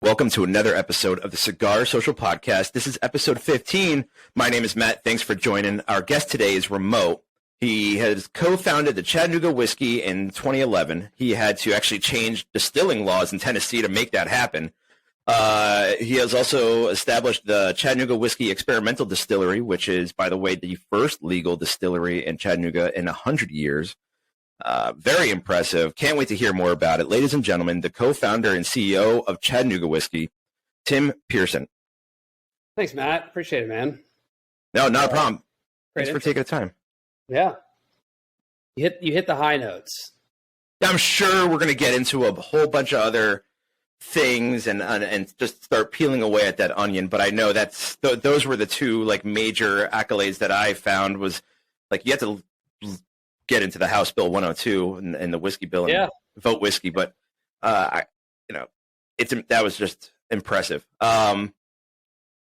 Welcome to another episode of the Cigar Social Podcast. This is episode 15. My name is Matt. Thanks for joining. Our guest today is remote. He has co-founded the Chattanooga Whiskey in 2011. He had to actually change distilling laws in Tennessee to make that happen. He has also established the Chattanooga Whiskey Experimental Distillery, which is, by the way, the first legal distillery in Chattanooga in 100 years. Very impressive. Can't wait to hear more about it. Ladies and gentlemen, the co-founder and CEO of Chattanooga Whiskey, Tim Piersant. Thanks, Matt. Appreciate it, man. No, not a problem. Thanks for taking the time. Yeah. You hit the high notes. I'm sure we're going to get into a whole bunch of other things and just start peeling away at that onion. But I know those were the two like major accolades that I found was like you have to get into the House Bill 102 and the whiskey bill and vote whiskey, but that was just impressive.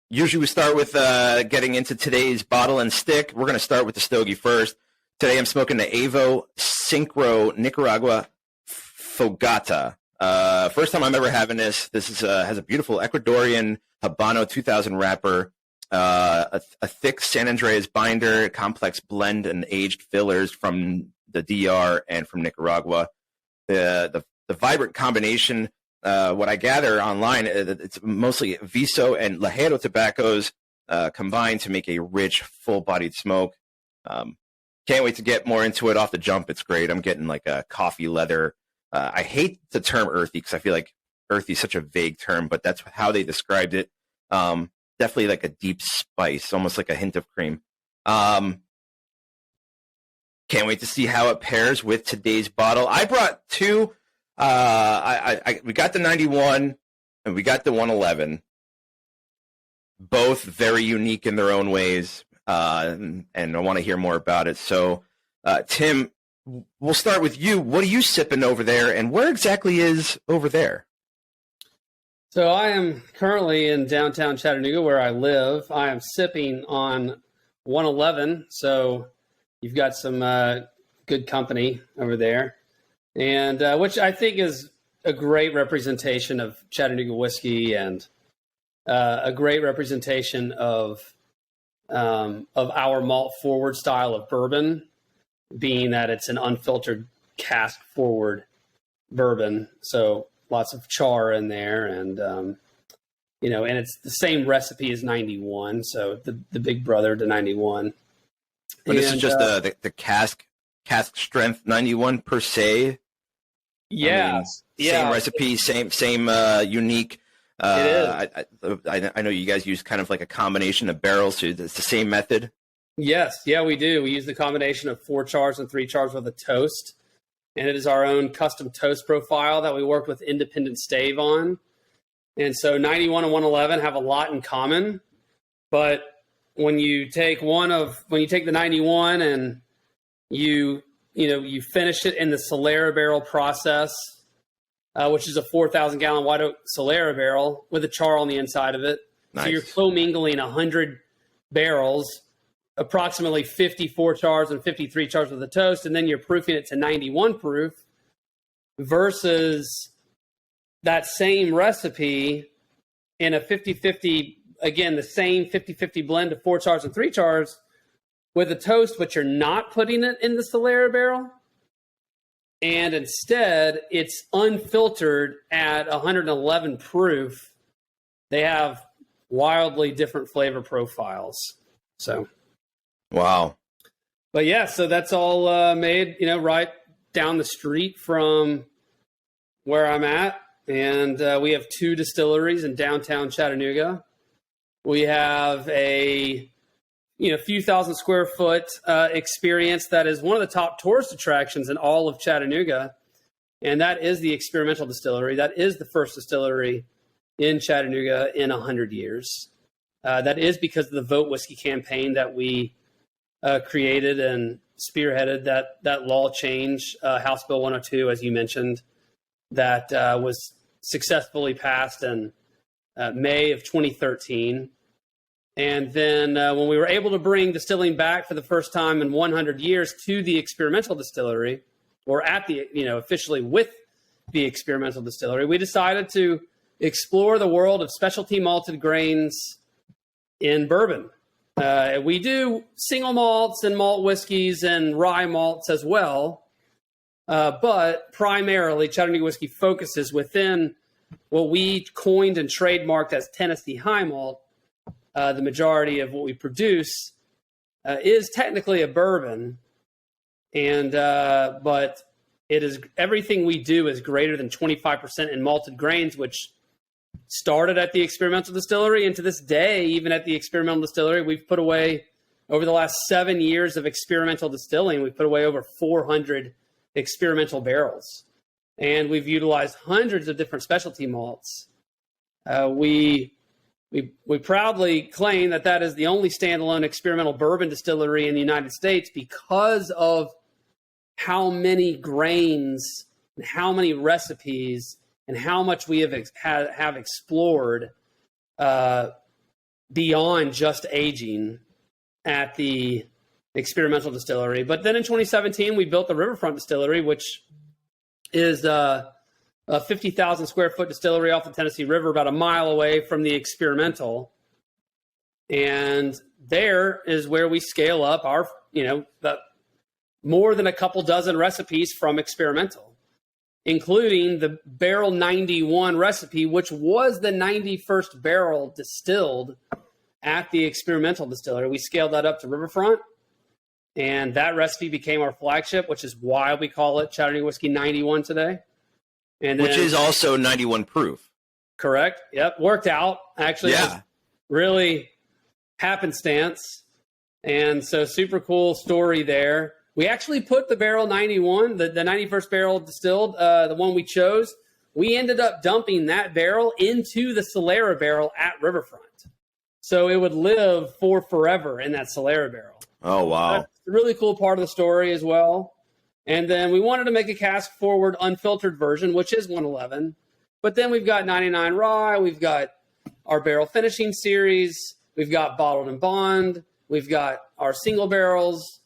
Usually we start with getting into today's bottle and stick. We're going to start with the Stogie first. Today I'm smoking the Evo Syncro Nicaragua Fogata. First time I'm ever having this. This is has a beautiful Ecuadorian Habano 2000 wrapper. A thick San Andreas binder, complex blend and aged fillers from the DR and from Nicaragua. The vibrant combination, what I gather online, it's mostly Viso and Lajero tobaccos combined to make a rich, full-bodied smoke. Can't wait to get more into it off the jump. It's great. I'm getting like a coffee leather. I hate the term earthy because I feel like earthy is such a vague term, but that's how they described it. Definitely like a deep spice, almost like a hint of cream. Can't wait to see how it pairs with today's bottle. I brought two. We got the 91 and we got the 111. Both very unique in their own ways, and I want to hear more about it. So, Tim, we'll start with you. What are you sipping over there, and where exactly is over there? So I am currently in downtown Chattanooga where I live. I am sipping on 111. So you've got some good company over there, and which I think is a great representation of Chattanooga whiskey and a great representation of our malt forward style of bourbon, being that it's an unfiltered cask forward bourbon. So lots of char in there, and and it's the same recipe as 91, so the big brother to 91. But this is just the cask strength 91 per se. Yeah, same recipe, same unique. It is. I know you guys use kind of like a combination of barrels, so it's the same method. Yes, yeah, we do. We use the combination of 4 chars and 3 chars with a toast. And it is our own custom toast profile that we worked with Independent Stave on. And so 91 and 111 have a lot in common. But when you take the 91 and you finish it in the Solera barrel process, which is a 4,000 gallon white oak Solera barrel with a char on the inside of it. Nice. So you're commingling 100 barrels, approximately 54 chars and 53 chars with a toast, and then you're proofing it to 91 proof versus that same recipe in a 50-50, again, the same 50-50 blend of 4 chars and 3 chars with a toast, but you're not putting it in the Solera barrel. And instead, it's unfiltered at 111 proof. They have wildly different flavor profiles. So... Wow. But yeah, so that's all made, right down the street from where I'm at. And we have 2 distilleries in downtown Chattanooga. We have a few thousand square foot experience that is one of the top tourist attractions in all of Chattanooga. And that is the Experimental Distillery. That is the first distillery in Chattanooga in 100 years. That is because of the Vote Whiskey campaign that we created and spearheaded that law change, House Bill 102, as you mentioned, that was successfully passed in May of 2013. And then when we were able to bring distilling back for the first time in 100 years to the Experimental Distillery, or at the, officially with the Experimental Distillery, we decided to explore the world of specialty malted grains in bourbon. We do single malts and malt whiskeys and rye malts as well. But primarily, Chattanooga Whiskey focuses within what we coined and trademarked as Tennessee High Malt. The majority of what we produce is technically a bourbon, and but it is everything we do is greater than 25% in malted grains, which started at the experimental distillery, and to this day, even at the experimental distillery, we've put away over the last 7 years of experimental distilling. We've put away over 400 experimental barrels, and we've utilized hundreds of different specialty malts. We proudly claim that is the only standalone experimental bourbon distillery in the United States because of how many grains and how many recipes and how much we have explored beyond just aging at the experimental distillery. But then in 2017, we built the Riverfront Distillery, which is a 50,000 square foot distillery off the Tennessee River, about a mile away from the experimental. And there is where we scale up our, more than a couple dozen recipes from experimental, including the Barrel 91 recipe, which was the 91st barrel distilled at the experimental distillery. We scaled that up to Riverfront, and that recipe became our flagship, which is why we call it Chattanooga Whiskey 91 today. And which is also 91 proof. Correct. Yep. Worked out. Actually, yeah. It was really happenstance. And so super cool story there. We actually put the Barrel 91, the 91st barrel distilled, the one we chose, we ended up dumping that barrel into the Solera barrel at Riverfront. So it would live for forever in that Solera barrel. Oh, wow. That's a really cool part of the story as well. And then we wanted to make a cask forward unfiltered version, which is 111. But then we've got 99 rye, we've got our barrel finishing series, we've got bottled and bond, we've got our single barrels.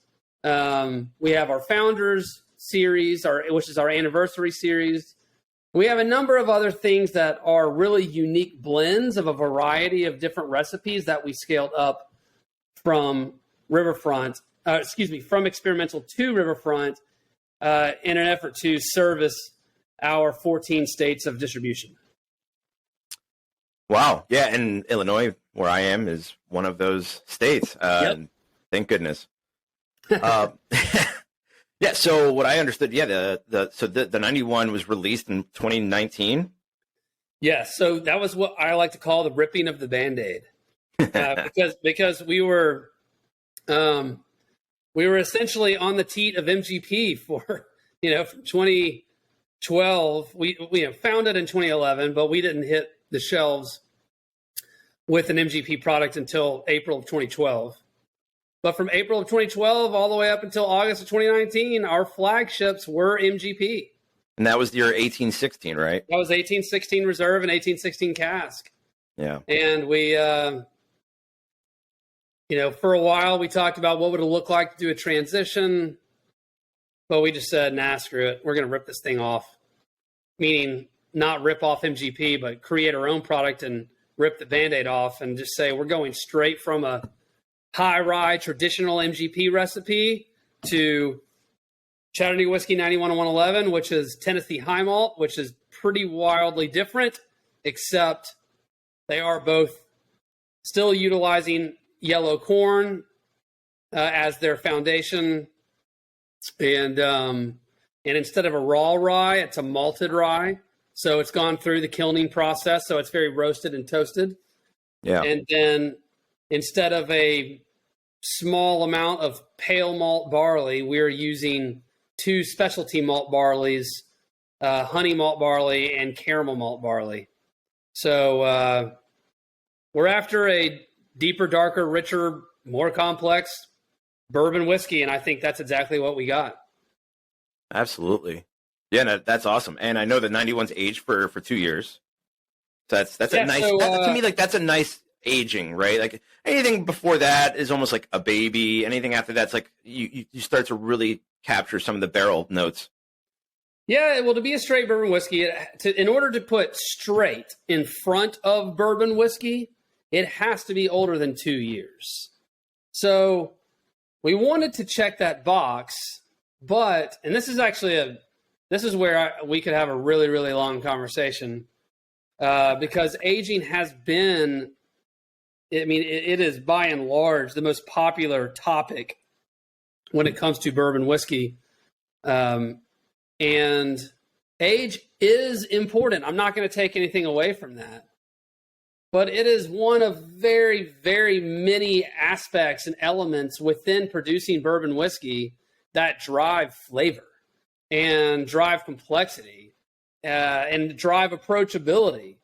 We have our Founders series, which is our anniversary series. We have a number of other things that are really unique blends of a variety of different recipes that we scaled up from Riverfront, from experimental to Riverfront in an effort to service our 14 states of distribution. Wow. Yeah, and Illinois, where I am, is one of those states. Yep. Thank goodness. Yeah, so what I understood, the 91 was released in 2019. Yes, so that was what I like to call the ripping of the Band-Aid, because we were essentially on the teat of MGP for from 2012. We founded in 2011, but we didn't hit the shelves with an MGP product until April of 2012. But from April of 2012 all the way up until August of 2019, our flagships were MGP. And that was your 1816, right? That was 1816 Reserve and 1816 Cask. Yeah. And we, for a while we talked about what would it look like to do a transition. But we just said, nah, screw it. We're going to rip this thing off. Meaning not rip off MGP, but create our own product and rip the Band-Aid off and just say we're going straight from a high rye traditional MGP recipe to Chattanooga Whiskey 91 and 111, which is Tennessee High Malt, which is pretty wildly different, except they are both still utilizing yellow corn as their foundation. And instead of a raw rye, it's a malted rye. So it's gone through the kilning process. So it's very roasted and toasted. Yeah. And then instead of a small amount of pale malt barley, we're using two specialty malt barleys, honey malt barley and caramel malt barley. So we're after a deeper, darker, richer, more complex bourbon whiskey, and I think that's exactly what we got. Absolutely. Yeah, no, that's awesome. And I know that 91's aged for 2 years. So that's a nice, to me, like, that's a nice aging, right? Like anything before that is almost like a baby. Anything after that's like you start to really capture some of the barrel notes. Yeah, well, to be a straight bourbon whiskey, in order to put straight in front of bourbon whiskey, it has to be older than 2 years. So we wanted to check that box, but, and this is actually this is where we could have a really, really long conversation, because aging has been, I mean, it is by and large the most popular topic when it comes to bourbon whiskey. And age is important. I'm not going to take anything away from that. But it is one of very, very many aspects and elements within producing bourbon whiskey that drive flavor and drive complexity and drive approachability.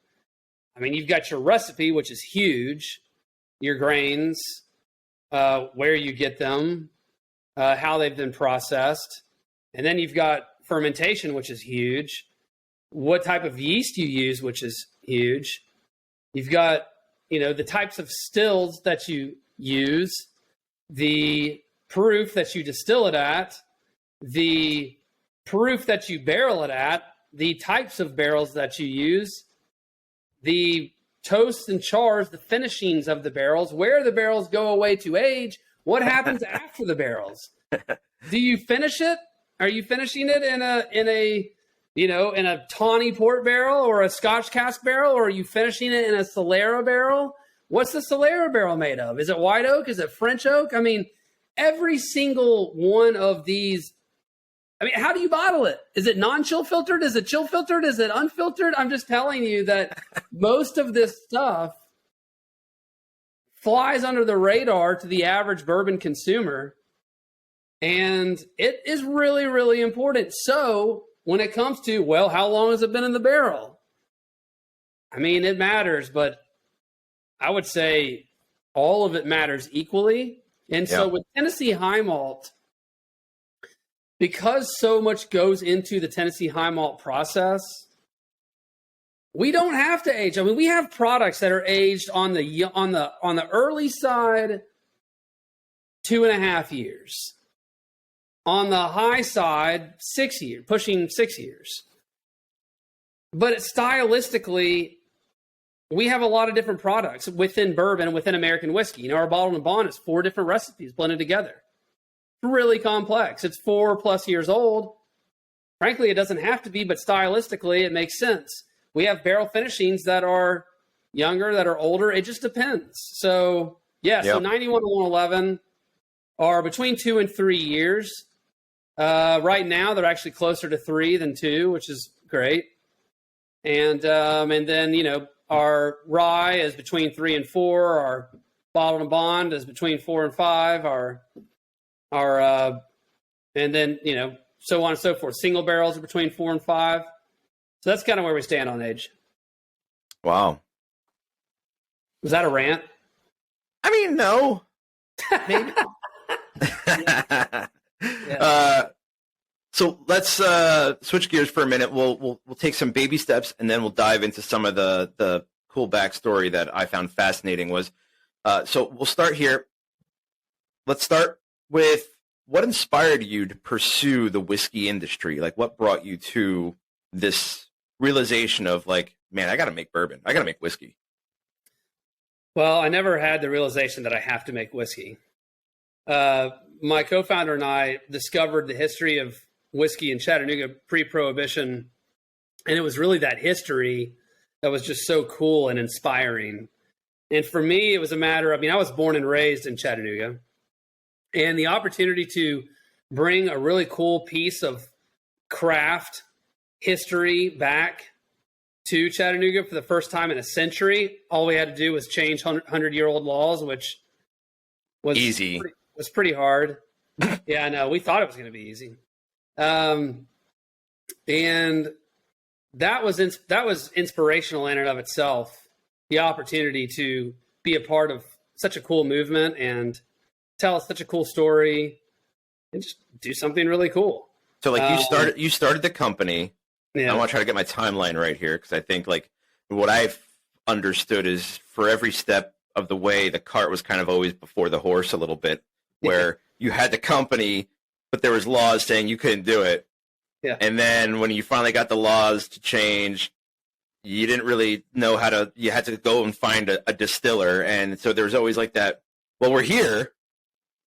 I mean, you've got your recipe, which is huge, your grains, where you get them, how they've been processed. And then you've got fermentation, which is huge. What type of yeast you use, which is huge. You've got, the types of stills that you use, the proof that you distill it at, the proof that you barrel it at, the types of barrels that you use, the toasts and chars, the finishings of the barrels, where the barrels go away to age, what happens after the barrels. Do you finish it? Are you finishing it in a tawny port barrel or a Scotch cask barrel, or are you finishing it in a Solera barrel? What's the Solera barrel made of? Is it white oak? Is it French oak? I mean, every single one of these. I mean, how do you bottle it? Is it non-chill filtered? Is it chill filtered? Is it unfiltered? I'm just telling you that most of this stuff flies under the radar to the average bourbon consumer. And it is really, really important. So when it comes to, well, how long has it been in the barrel? I mean, it matters, but I would say all of it matters equally. And so with Tennessee High Malt, because so much goes into the Tennessee High Malt process, we don't have to age. I mean, we have products that are aged on the early side, 2.5 years. On the high side, 6 years, pushing 6 years. But stylistically, we have a lot of different products within bourbon and within American whiskey. Our bottled and bond is 4 different recipes blended together. It's really complex. It's 4+ years old. Frankly, it doesn't have to be, but stylistically, it makes sense. We have barrel finishings that are younger, that are older. It just depends. So, so 91 to 111 are between 2 and 3 years. Right now, they're actually closer to 3 than 2, which is great. And then, our rye is between 3 and 4. Our bottled and bond is between 4 and 5. And then, so on and so forth. Single barrels are between 4 and 5. So that's kind of where we stand on age. Wow. Was that a rant? I mean, no. Maybe. So let's switch gears for a minute. We'll take some baby steps, and then we'll dive into some of the cool backstory that I found fascinating. So we'll start here. Let's start with what inspired you to pursue the whiskey industry. Like, what brought you to this realization of, like, man, I got to make bourbon. I got to make whiskey. Well, I never had the realization that I have to make whiskey. My co-founder and I discovered the history of whiskey in Chattanooga pre-Prohibition, and it was really that history that was just so cool and inspiring. And for me, it was a matter of, I was born and raised in Chattanooga, and the opportunity to bring a really cool piece of craft history back to Chattanooga for the first time in a century. All we had to do was change 100-year-old laws, which was easy. Was pretty hard. Yeah, I know. We thought it was going to be easy. And that was inspirational in and of itself, the opportunity to be a part of such a cool movement and tell such a cool story and just do something really cool. So, like, you started the company. Yeah. I want to try to get my timeline right here, because I think, like, what I've understood is for every step of the way, the cart was kind of always before the horse a little bit, where you had the company, but there was laws saying you couldn't do it. Yeah. And then when you finally got the laws to change, you didn't really know you had to go and find a distiller. And so there was always like that, well, we're here.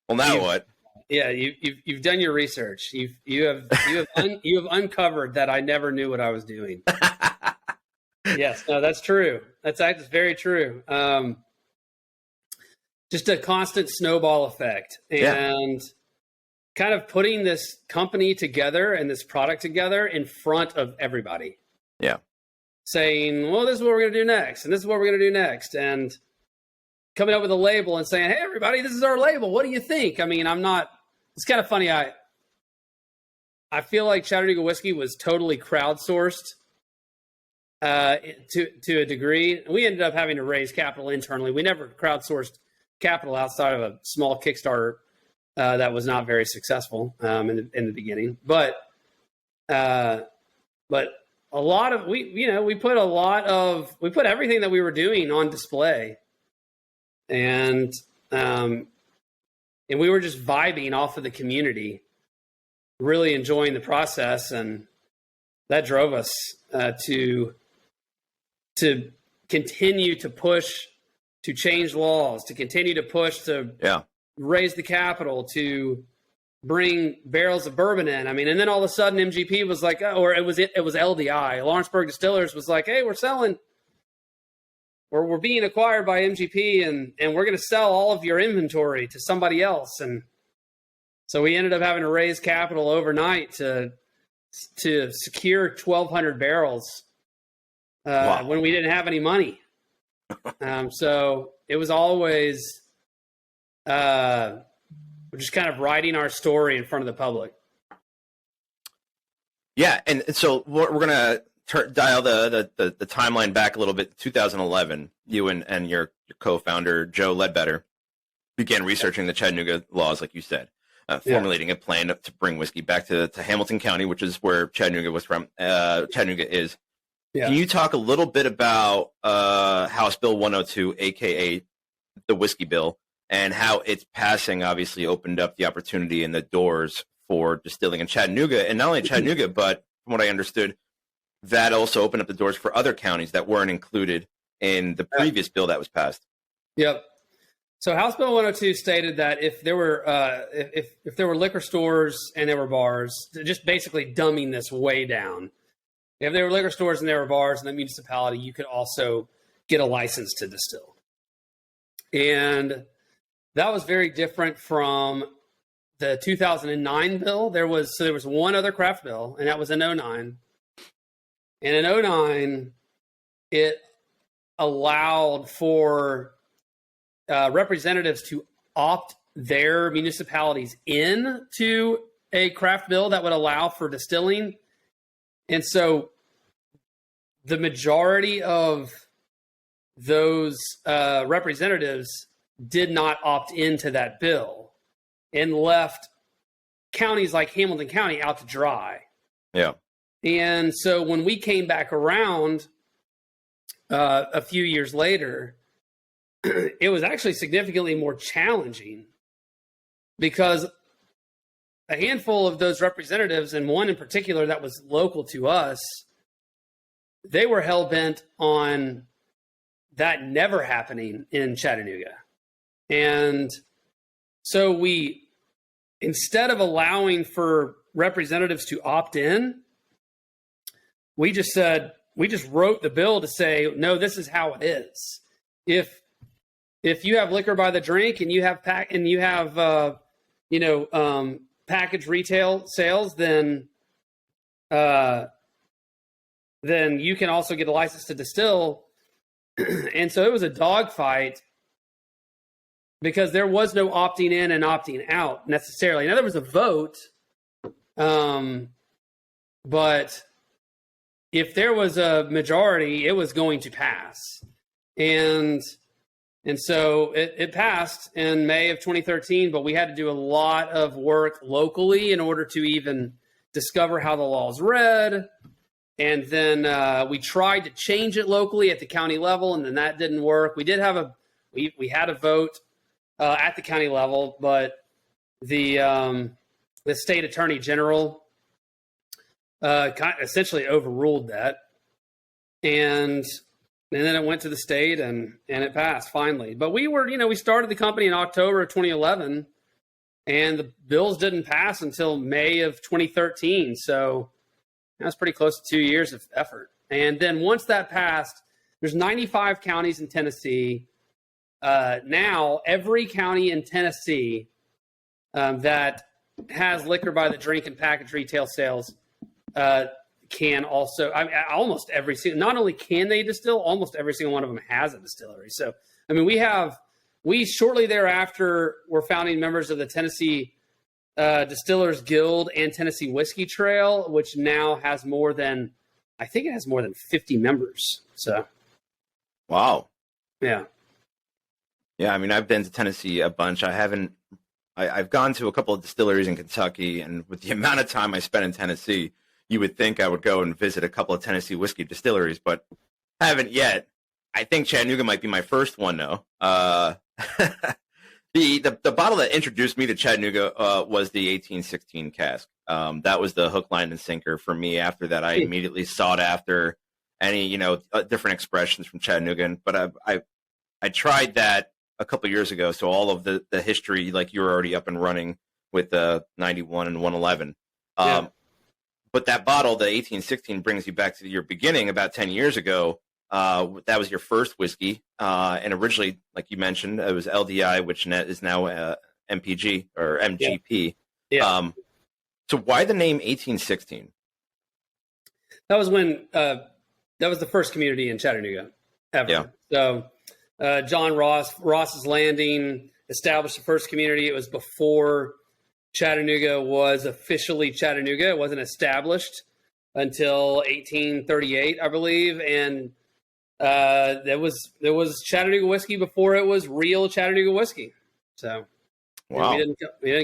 Well, now what? Yeah, you've done your research. You have uncovered that I never knew what I was doing. Yes, no, that's true. That's very true. Just a constant snowball effect, and kind of putting this company together and this product together in front of everybody. Yeah. Saying, well, this is what we're going to do next, and this is what we're going to do next, and coming up with a label and saying, hey, everybody, this is our label. What do you think? I mean, it's kind of funny. I feel like Chattanooga whiskey was totally crowdsourced to a degree. We ended up having to raise capital internally. We never crowdsourced capital outside of a small Kickstarter that was not very successful in the beginning. But a lot of we put everything that we were doing on display, and we were just vibing off of the community, really enjoying the process, and that drove us to continue to push, to change laws, to continue to push to raise the capital, to bring barrels of bourbon in. I mean, and then all of a sudden MGP was like, or it was LDI, Lawrenceburg Distillers was like, hey, we're being acquired by MGP, and we're going to sell all of your inventory to somebody else. And so we ended up having to raise capital overnight to secure 1,200 barrels when we didn't have any money. So it was always just kind of writing our story in front of the public. Yeah, and so we're going to dial the timeline back a little bit. 2011, you and your co-founder, Joe Ledbetter, began researching the Chattanooga laws, like you said, formulating a plan to bring whiskey back to Hamilton County, which is where Chattanooga was from. Chattanooga is. Yeah. Can you talk a little bit about House Bill 102, a.k.a. the Whiskey Bill, and how its passing obviously opened up the opportunity and the doors for distilling in Chattanooga, and not only Chattanooga, but from what I understood, that also opened up the doors for other counties that weren't included in the previous bill that was passed. Yep. So House Bill 102 stated that if there were if there were liquor stores and there were bars, just basically dumbing this way down. If there were liquor stores and there were bars in the municipality, you could also get a license to distill. And that was very different from the 2009 bill. There was one other craft bill, and that was in 09. And in 09, it allowed for representatives to opt their municipalities into a craft bill that would allow for distilling. And so the majority of those representatives did not opt into that bill and left counties like Hamilton County out to dry. Yeah. And so when we came back around a few years later, it was actually significantly more challenging because a handful of those representatives, and one in particular that was local to us, they were hell-bent on that never happening in Chattanooga. And so we, instead of allowing for representatives to opt in, we just wrote the bill to say, no, this is how it is. If you have liquor by the drink and you have packaged retail sales, then you can also get a license to distill. And so it was a dogfight because there was no opting in and opting out necessarily. Now there was a vote, but if there was a majority, it was going to pass. And so it passed in May of 2013, but we had to do a lot of work locally in order to even discover how the laws read. And then we tried to change it locally at the county level, and then that didn't work. We did have we had a vote at the county level, but the state attorney general essentially overruled that. And then it went to the state and it passed finally. But we started the company in October of 2011, and the bills didn't pass until May of 2013. So that's pretty close to 2 years of effort. And then once that passed, there's 95 counties in Tennessee. Now every county in Tennessee that has liquor by the drink and package retail sales can also, almost every single, not only can they distill, almost every single one of them has a distillery. So, I mean, we shortly thereafter were founding members of the Tennessee Distillers Guild and Tennessee Whiskey Trail, which now has more than 50 members. So, wow. Yeah. Yeah. I mean, I've been to Tennessee a bunch. I've gone to a couple of distilleries in Kentucky, and with the amount of time I spent in Tennessee, you would think I would go and visit a couple of Tennessee whiskey distilleries, but I haven't yet. I think Chattanooga might be my first one, though. The bottle that introduced me to Chattanooga was the 1816 cask. That was the hook, line, and sinker for me. After that, I immediately sought after any, different expressions from Chattanooga. But I tried that a couple years ago, so all of the history, like you were already up and running with the 91 and 111. But that bottle, the 1816, brings you back to your beginning about 10 years ago. That was your first whiskey. And originally, like you mentioned, it was LDI, which is now MPG or MGP. Yeah. So why the name 1816? That was when that was the first community in Chattanooga ever. Yeah. So John Ross's Landing established the first community. It was before Chattanooga was officially Chattanooga. It wasn't established until 1838, I believe. And there was Chattanooga whiskey before it was real Chattanooga whiskey. So wow. we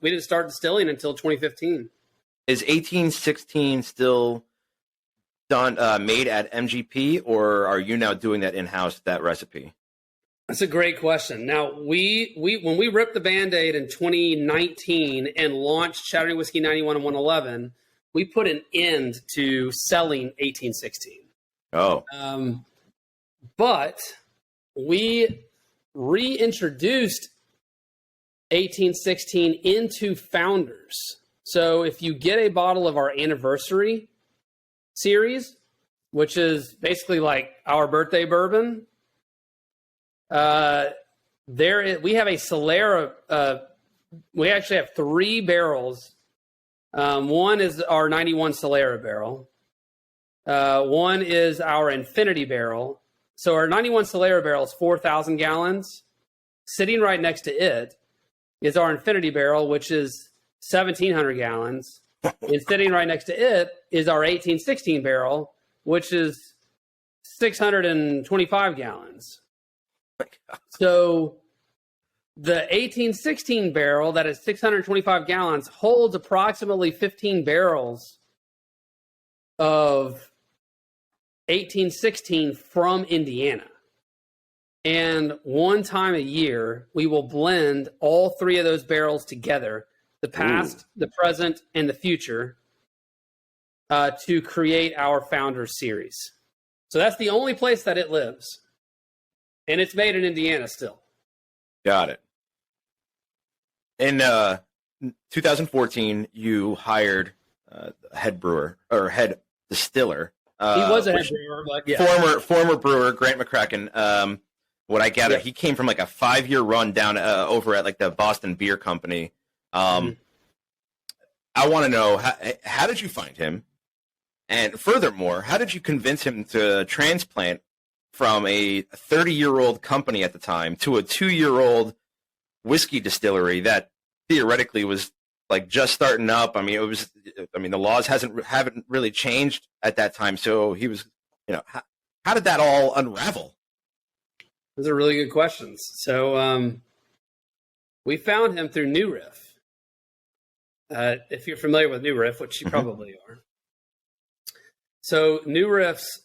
didn't start distilling until 2015. Is 1816 still done made at MGP, or are you now doing that in-house, that recipe? That's a great question. Now, we when we ripped the Band-Aid in 2019 and launched Chattanooga Whiskey 91 and 111, we put an end to selling 1816. Oh. But we reintroduced 1816 into Founders. So if you get a bottle of our anniversary series, which is basically like our birthday bourbon, we have a Solera. We actually have 3 barrels. One is our 91 Solera barrel. One is our Infinity barrel. So our 91 Solera barrel is 4,000 gallons. Sitting right next to it is our Infinity barrel, which is 1,700 gallons. And sitting right next to it is our 1816 barrel, which is 625 gallons. So the 1816 barrel, that is 625 gallons, holds approximately 15 barrels of 1816 from Indiana. And one time a year, we will blend all 3 of those barrels together, the past, the present, and the future, to create our Founders series. So that's the only place that it lives. And it's made in Indiana still. Got it. In 2014, you hired a head brewer or head distiller. He was a head brewer, but yeah. Former brewer, Grant McCracken. What I gather, he came from like a 5-year run down over at like the Boston Beer Company. I want to know, how did you find him? And furthermore, how did you convince him to transplant from a 30-year-old company at the time to a 2-year-old whiskey distillery that theoretically was like just starting up? I mean, the laws haven't really changed at that time. So he was, how did that all unravel? Those are really good questions. So we found him through New Riff. If you're familiar with New Riff, which you probably are. So New Riff's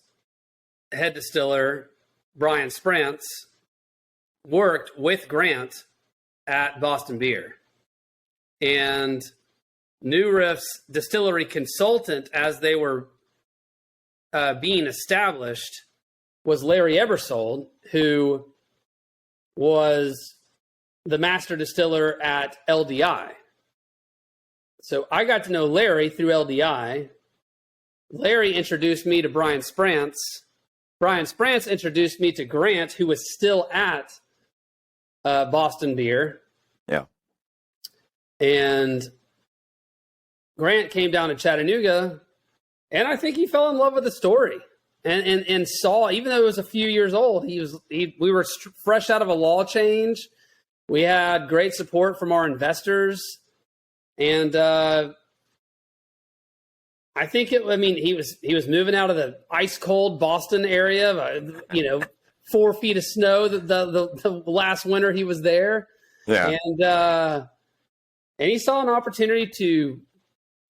head distiller, Brian Sprantz, worked with Grant at Boston Beer. And New Riff's distillery consultant as they were being established was Larry Ebersold, who was the master distiller at LDI. So I got to know Larry through LDI. Larry introduced me to Brian Sprance. Brian Sprance introduced me to Grant, who was still at Boston Beer. Yeah. And Grant came down to Chattanooga, and I think he fell in love with the story and saw, even though it was a few years old, we were fresh out of a law change. We had great support from our investors. And I think he was moving out of the ice cold Boston area, 4 feet of snow the last winter he was there. Yeah. And he saw an opportunity to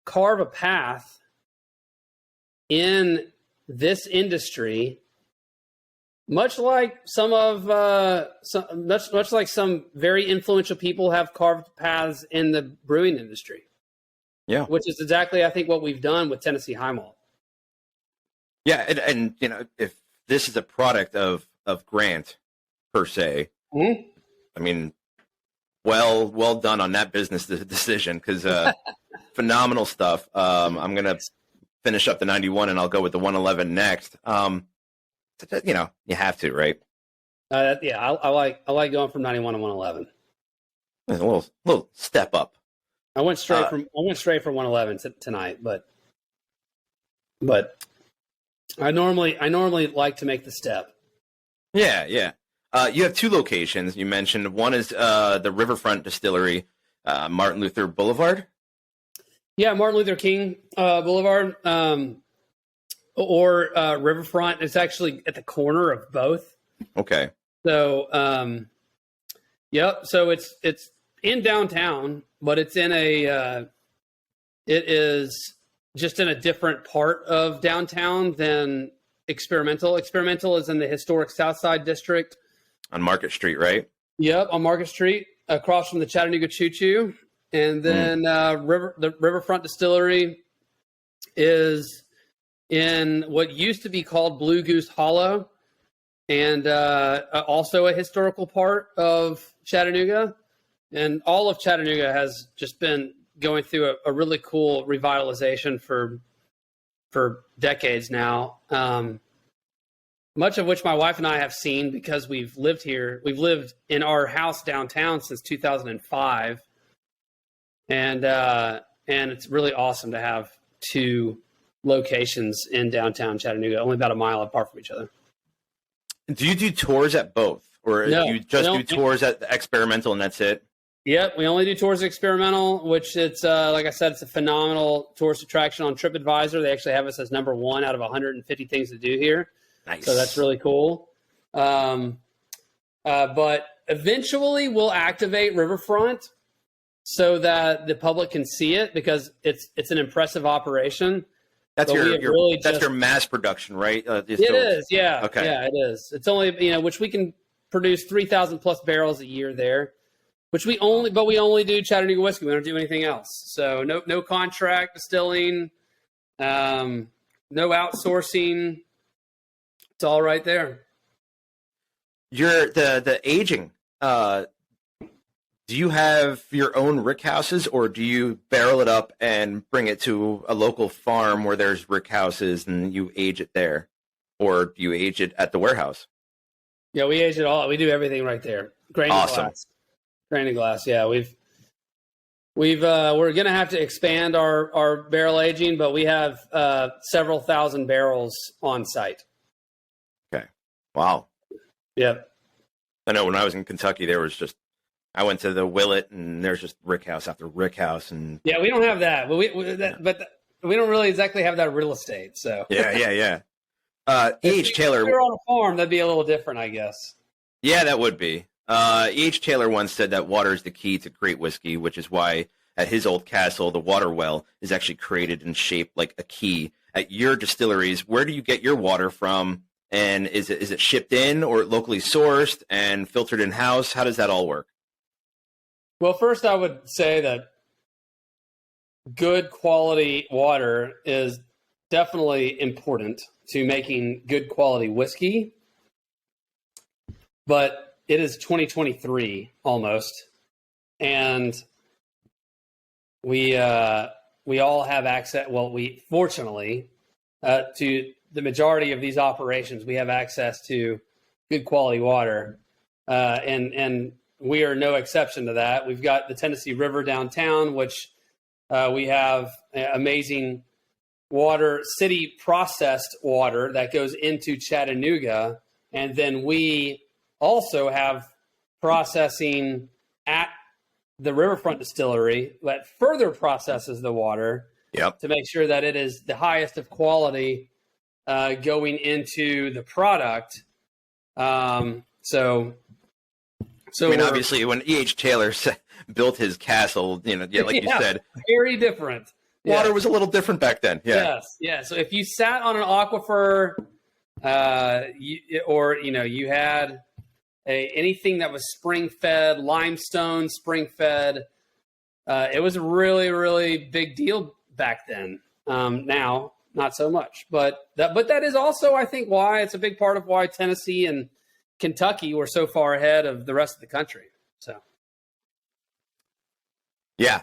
carve a path in this industry, much like some very influential people have carved paths in the brewing industry. Yeah, which is exactly, I think, what we've done with Tennessee High Malt. Yeah, and if this is a product of Grant per se, mm-hmm. I mean, well done on that business decision, because phenomenal stuff. I'm gonna finish up the 91, and I'll go with the 111 next. You have to, right? I like going from 91 to 111. It's a little step up. I went straight from 111 tonight, but I normally like to make the step. Yeah. You have 2 locations. You mentioned one is the Riverfront Distillery, Martin Luther Boulevard. Yeah, Martin Luther King Boulevard, or Riverfront. It's actually at the corner of both. Okay. So, yep. So it's in downtown, but it's it is just in a different part of downtown than Experimental. Experimental is in the historic South Side District. On Market Street, right? Yep, on Market Street, across from the Chattanooga Choo Choo. And then the Riverfront Distillery is in what used to be called Blue Goose Hollow, and also a historical part of Chattanooga. And all of Chattanooga has just been going through a really cool revitalization for decades now. Much of which my wife and I have seen because we've lived here. We've lived in our house downtown since 2005. And it's really awesome to have 2 locations in downtown Chattanooga, only about a mile apart from each other. Do you do tours at both? Or No, do you just do tours at the Experimental and that's it? Yep, we only do tours at Experimental, which it's, like I said, it's a phenomenal tourist attraction on TripAdvisor. They actually have us as number 1 out of 150 things to do here. Nice. So that's really cool. But eventually we'll activate Riverfront so that the public can see it, because it's an impressive operation. That's your mass production, right? It is, yeah. Okay. Yeah, it is. It's only, which we can produce 3,000 plus barrels a year there, which we only do Chattanooga whiskey. We don't do anything else. So no contract distilling, no outsourcing. It's all right there. The aging. Do you have your own rick houses, or do you barrel it up and bring it to a local farm where there's rick houses and you age it there, or do you age it at the warehouse? Yeah, we age it all. We do everything right there. Grain and glass. Grain and glass. Yeah, we're going to have to expand our barrel aging, but we have several thousand barrels on site. Okay. Wow. Yep. I know when I was in Kentucky, I went to the Willet, and there's just rick house after rick house, and yeah, we don't have that, but we don't really exactly have that real estate. So yeah. E.H. Taylor. If we were on a farm, that'd be a little different, I guess. Yeah, that would be. E.H. Taylor once said that water is the key to great whiskey, which is why at his old castle, the water well is actually created and shaped like a key. At your distilleries, where do you get your water from? And is it shipped in or locally sourced and filtered in house? How does that all work? Well, first I would say that good quality water is definitely important to making good quality whiskey, but it is 2023 almost, and we all have access. Well, we fortunately to the majority of these operations, we have access to good quality water, and we are no exception to that. We've got the Tennessee River downtown, which we have amazing water, city processed water that goes into Chattanooga. And then we also have processing at the Riverfront Distillery that further processes the water to make sure that it is the highest of quality going into the product. So I mean, obviously, when E.H. Taylor built his castle, like you said, very different. Water was a little different back then. Yeah. Yes. So if you sat on an aquifer, you had anything that was spring fed, limestone spring fed, it was a really, really big deal back then. Now, not so much, but that is also, I think, why it's a big part of why Tennessee and Kentucky were so far ahead of the rest of the country. So, yeah.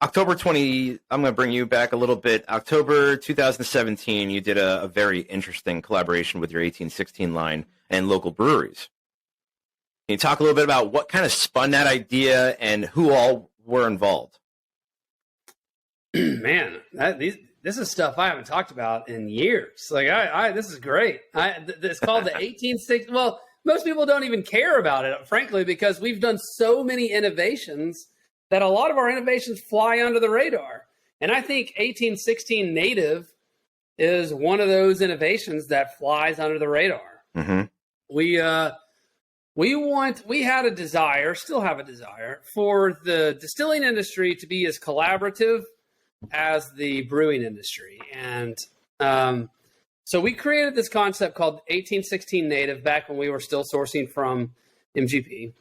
October 20, I'm going to bring you back a little bit. October 2017, you did a very interesting collaboration with your 1816 line and local breweries. Can you talk a little bit about what kind of spun that idea and who all were involved? Man, this is stuff I haven't talked about in years. Like, this is great. It's called the 1860. Well, most people don't even care about it, frankly, because we've done so many innovations that a lot of our innovations fly under the radar. And I think 1816 native is one of those innovations that flies under the radar. Mm-hmm. We had a desire, still have a desire, for the distilling industry to be as collaborative as the brewing industry. And so we created this concept called 1816 native back when we were still sourcing from MGP.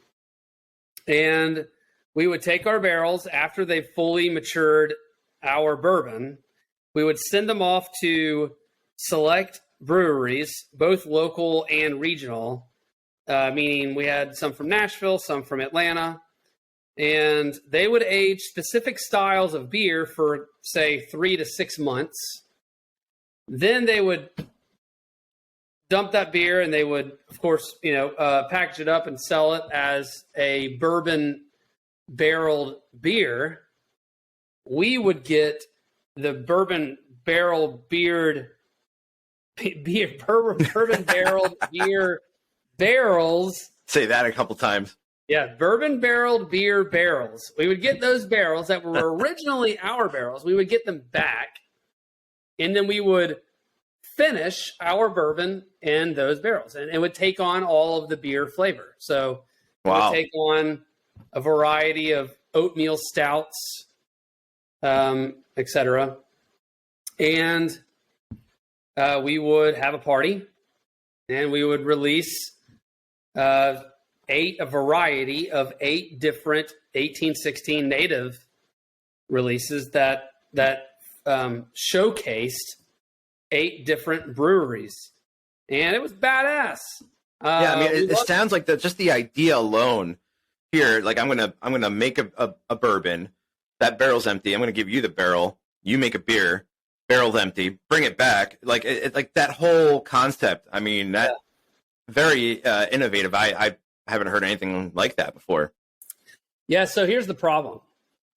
And we would take our barrels after they fully matured our bourbon. We would send them off to select breweries, both local and regional, meaning we had some from Nashville, some from Atlanta, and they would age specific styles of beer for, say, 3 to 6 months. Then they would dump that beer, and they would, of course, package it up and sell it as a bourbon barreled beer. We would get the bourbon barreled bourbon barreled beer barrels. Say that a couple times. Yeah, bourbon barreled beer barrels. We would get those barrels that were originally our barrels. We would get them back, and then we would finish our bourbon in those barrels, and it would take on all of the beer flavor. So it would take on a variety of oatmeal stouts, etc. And we would have a party, and we would release a variety of 8 different 1816 native releases that showcased 8 different breweries, and it was badass. Yeah, I mean, it sounds like just the idea alone. Here, like I'm gonna make a bourbon. That barrel's empty. I'm gonna give you the barrel. You make a beer. Barrel's empty. Bring it back. Like like that whole concept. I mean, very innovative. I haven't heard anything like that before. Yeah. So here's the problem.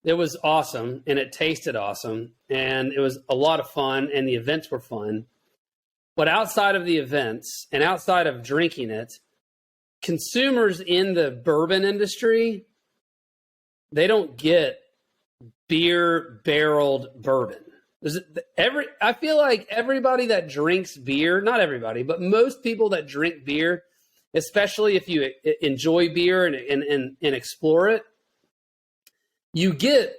It was awesome, and it tasted awesome, and it was a lot of fun, and the events were fun. But outside of the events and outside of drinking it, consumers in the bourbon industry, they don't get beer barreled bourbon. I feel like everybody that drinks beer, not everybody, but most people that drink beer, especially if you enjoy beer and explore it, you get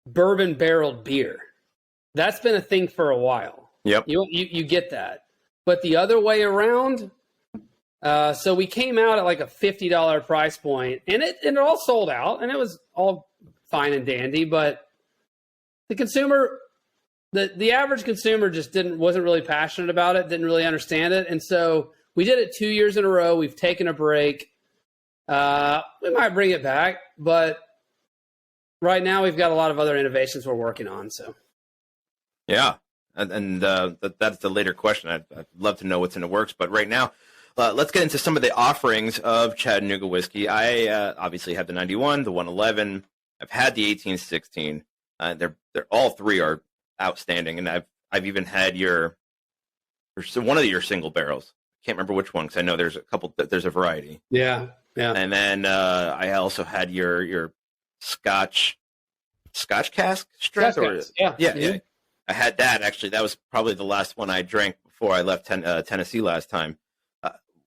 bourbon barreled beer. That's been a thing for a while. Yep. You get that. But the other way around, so we came out at like a $50 price point, and it all sold out, and it was all fine and dandy. But the consumer, the average consumer just wasn't really passionate about it, didn't really understand it. And so we did it 2 years in a row. We've taken a break. We might bring it back, but right now we've got a lot of other innovations we're working on. So, yeah. And that's the later question. I'd love to know what's in the works. But right now, let's get into some of the offerings of Chattanooga whiskey. I obviously have the 91, the 111. I've had the 1816. They're all three are outstanding, and I've even had one of your single barrels. Can't remember which one because I know there's a couple. There's a variety. Yeah. And then I also had your Scotch cask strength. Yeah. I had that actually. That was probably the last one I drank before I left Tennessee last time.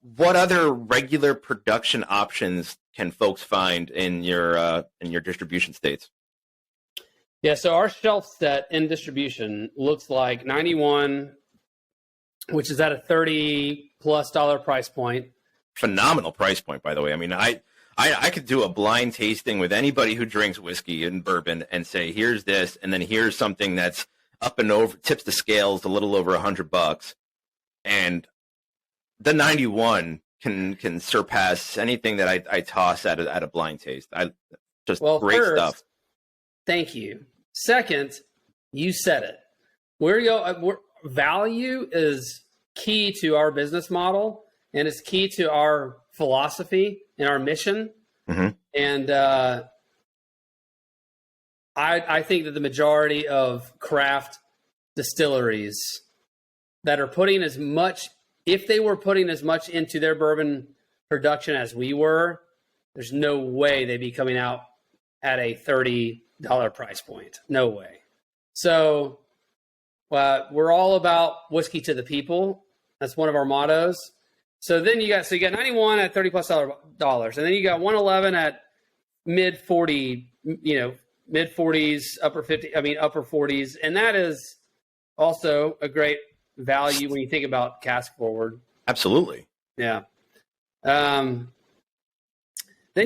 What other regular production options can folks find in your distribution states? Yeah, so our shelf set in distribution looks like 91, which is at a $30+ price point. Phenomenal price point, by the way. I mean, I could do a blind tasting with anybody who drinks whiskey and bourbon and say, here's this, and then here's something that's up and over, tips the scales a little over $100, and the 91 can surpass anything that I toss at a blind taste. Great first, stuff. Thank you. Second, you said it. Value is key to our business model, and it's key to our philosophy and our mission. Mm-hmm. And I think that the majority of craft distilleries that are putting as much, if they were putting as much into their bourbon production as we were, there's no way they'd be coming out at a $30 price point. No way. So we're all about whiskey to the people. That's one of our mottos. So then you got 91 at $30+, and then you got 111 at mid 40, mid 40s, upper 50, upper 40s, and that is also a great value when you think about cask forward. Absolutely. Yeah. Then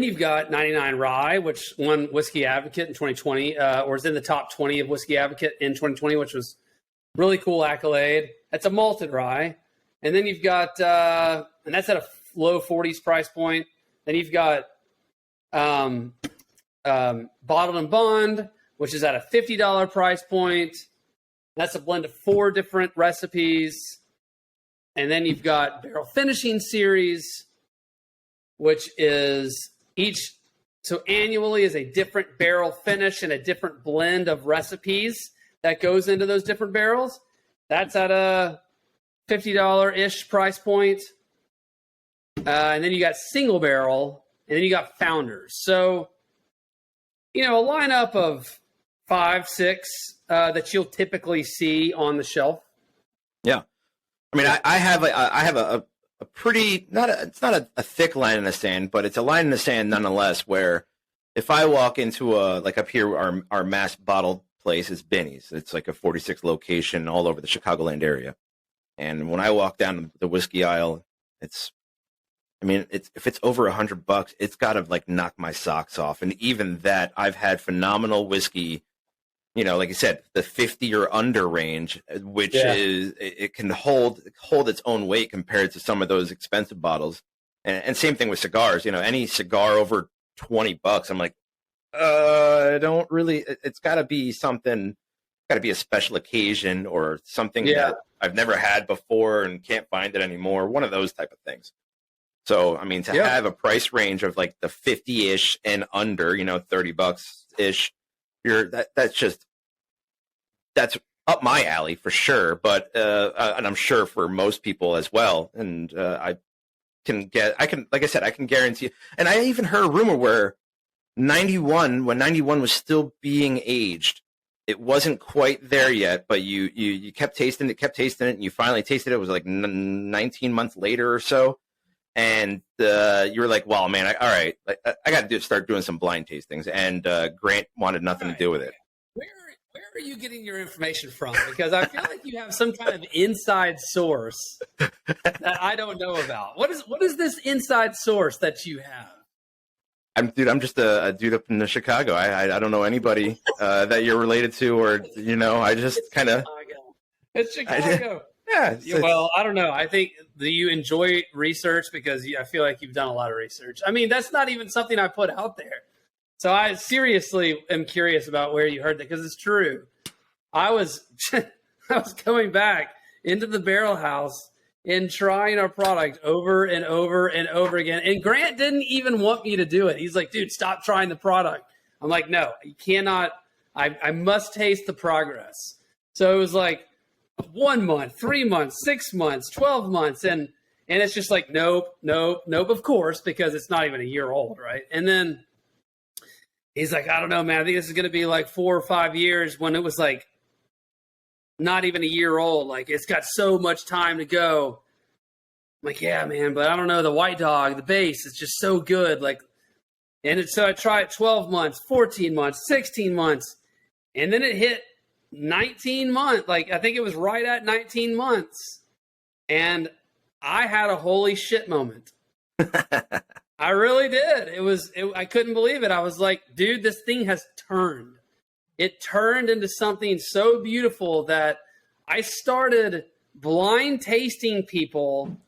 you've got 99 Rye, which won Whiskey Advocate in 2020, or is in the top 20 of Whiskey Advocate in 2020, which was really cool accolade. That's a malted rye. And then you've got, and that's at a low 40s price point. Then you've got Bottled and Bond, which is at a $50 price point. That's a blend of 4 different recipes. And then you've got Barrel Finishing Series, which is so annually is a different barrel finish and a different blend of recipes that goes into those different barrels. That's at a $50-ish price point. And then you got Single Barrel, and then you got Founders. So, a lineup of 5, 6 that you'll typically see on the shelf. Yeah. I mean, I have a pretty, it's not a thick line in the sand, but it's a line in the sand nonetheless, where if I walk into like up here, our mass bottled place is Benny's. It's like a 46 location all over the Chicagoland area. And when I walk down the whiskey aisle, if it's over $100, it's got to like knock my socks off. And even that, I've had phenomenal whiskey, like I said, the 50 or under range, which is, it can hold its own weight compared to some of those expensive bottles. And same thing with cigars, any cigar over $20, I'm like, I don't really, it's gotta be something, gotta be a special occasion or something that I've never had before and can't find it anymore. One of those type of things. So, I mean, to have a price range of like the 50-ish and under, $30-ish, that's up my alley for sure. But, and I'm sure for most people as well. And I can guarantee. And I even heard a rumor where when 91 was still being aged, it wasn't quite there yet, but you kept tasting it, and you finally tasted it. It was like 19 months later or so. And you were like, well, man, all right, I got to start doing some blind tastings. And Grant wanted nothing to do with it. Where are you getting your information from? Because I feel like you have some kind of inside source that I don't know about. What is this inside source that you have? I'm just a dude up in Chicago. I don't know anybody that you're related to, or I just kind of. It's Chicago. Yeah. Well, I don't know. I think, do you enjoy research? Because I feel like you've done a lot of research. I mean, that's not even something I put out there. So I seriously am curious about where you heard that, because it's true. I was going back into the barrel house and trying our product over and over and over again. And Grant didn't even want me to do it. He's like, dude, stop trying the product. I'm like, no, you cannot. I must taste the progress. So it was like 1 month, 3 months, 6 months, 12 months. And it's just like, nope, of course, because it's not even a year old, right? And then he's like, I don't know, man. I think this is going to be like 4 or 5 years, when it was like not even a year old. Like, it's got so much time to go. I'm like, yeah, man, but I don't know. The White Dog, the base, is just so good. Like, so I tried 12 months, 14 months, 16 months. And then it hit 19 months. Like, I think it was right at 19 months. And I had a holy shit moment. I really did. I couldn't believe it. I was like, dude, this thing has turned. It turned into something so beautiful that I started blind tasting people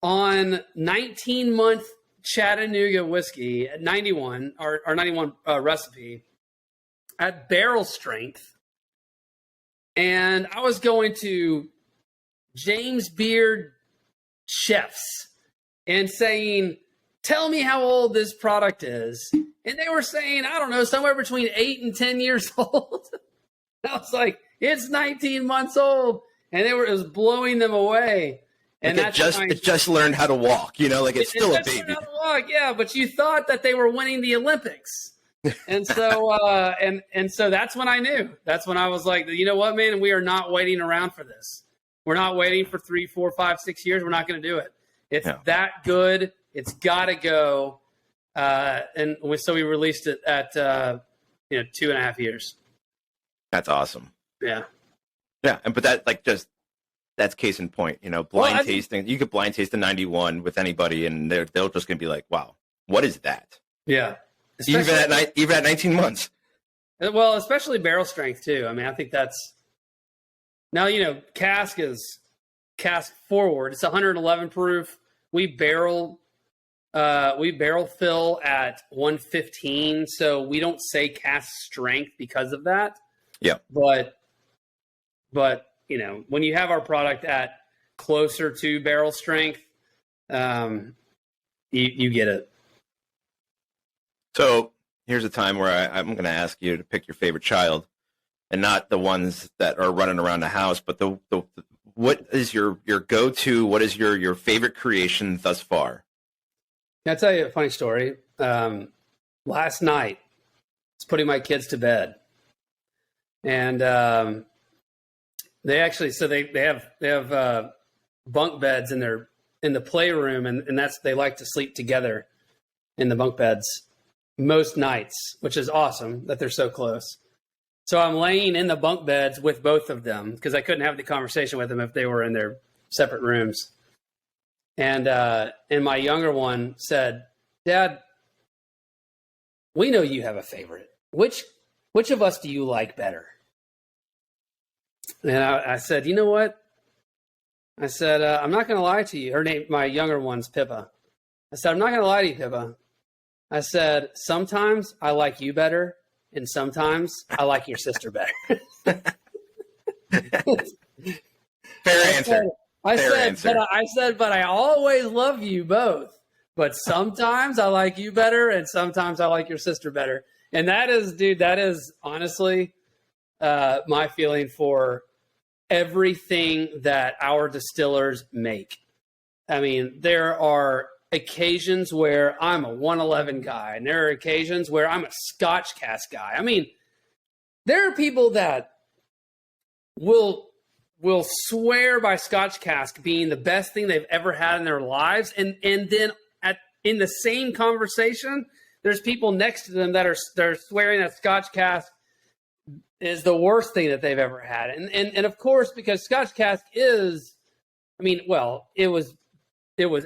on 19-month Chattanooga whiskey at 91, our 91 recipe, at barrel strength. And I was going to James Beard chefs and saying, tell me how old this product is. And they were saying, I don't know, somewhere between 8 and 10 years old. I was like, it's 19 months old. And it was blowing them away. And like it just learned how to walk, like it's still a baby. How to walk, yeah, but you thought that they were winning the Olympics. And so and so that's when I knew. That's when I was like, you know what, man, we are not waiting around for this. We're not waiting for 3, 4, 5, 6 years. We're not going to do it. It's that good. It's got to go. And so we released it at 2.5 years. That's awesome. Yeah. Yeah, but that's case in point. Blind tasting. You could blind taste the 91 with anybody, and they're just going to be like, "Wow, what is that?" Yeah. Even at 19 months. Well, especially barrel strength too. I mean, I think that's now. Cask is cask forward. It's 111 proof. We barrel fill at 115, so we don't say cask strength because of that. Yeah. But when you have our product at closer to barrel strength, you get it. So here's a time where I'm going to ask you to pick your favorite child, and not the ones that are running around the house, but the what is your go-to? What is your favorite creation thus far? I'll tell you a funny story. Last night, I was putting my kids to bed, and they actually, so they have bunk beds in the playroom, and they like to sleep together in the bunk beds most nights, which is awesome that they're so close. So I'm laying in the bunk beds with both of them because I couldn't have the conversation with them if they were in their separate rooms. And my younger one said, "Dad, we know you have a favorite. Which of us do you like better?" And I said, "You know what?" I said, "I'm not going to lie to you." Her name, my younger one's Pippa. I said, "I'm not going to lie to you, Pippa." I said, "Sometimes I like you better, and sometimes I like your sister better." Fair answer. I said, but I always love you both. But sometimes I like you better, and sometimes I like your sister better. And that is honestly my feeling for everything that our distillers make. I mean, there are occasions where I'm a 111 guy, and there are occasions where I'm a Scotch cask guy. I mean, there are people that will swear by Scotch cask being the best thing they've ever had in their lives, and then in the same conversation, there's people next to them that are swearing that Scotch cask is the worst thing that they've ever had. And of course, because Scotch cask is, I mean, well, it was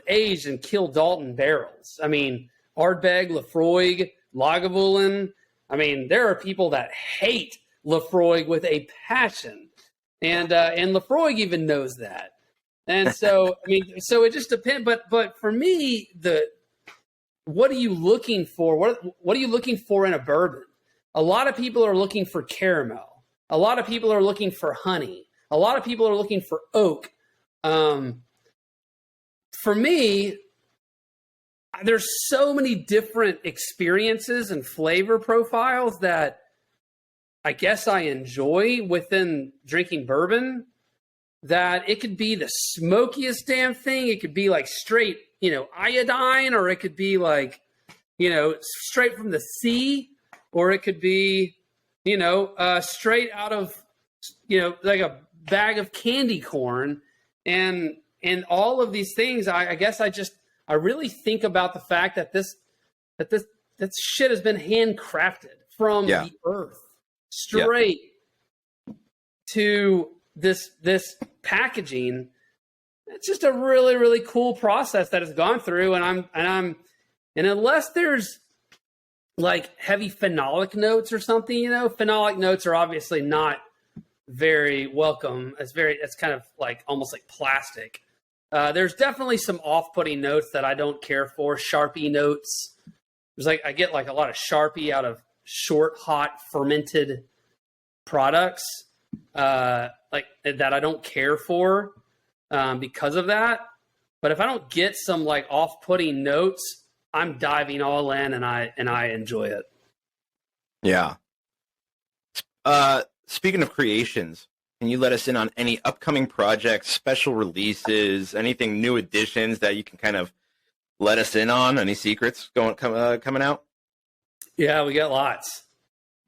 aged in Kill Dalton barrels. I mean, Ardbeg, Lafroig, Lagavulin. I mean, there are people that hate Lafroig with a passion, and Lafroig even knows that. And so, I mean, so it just depends. But for me, what are you looking for? What are you looking for in a bourbon? A lot of people are looking for caramel. A lot of people are looking for honey. A lot of people are looking for oak. For me, there's so many different experiences and flavor profiles that I guess I enjoy within drinking bourbon, that it could be the smokiest damn thing. It could be like straight, iodine, or it could be like, straight from the sea, or it could be, straight out of, like a bag of candy corn, and all of these things. I guess I really think about the fact that this shit has been handcrafted from the earth straight to this packaging. It's just a really, really cool process that has gone through, and unless there's like heavy phenolic notes or something, phenolic notes are obviously not very welcome. It's kind of like almost like plastic. There's definitely some off-putting notes that I don't care for. Sharpie notes. I get like a lot of Sharpie out of short, hot, fermented products, like that I don't care for because of that. But if I don't get some like off-putting notes, I'm diving all in, and I enjoy it. Yeah. Speaking of creations, can you let us in on any upcoming projects, special releases, anything new additions that you can kind of let us in on? Any secrets coming out? Yeah, we got lots.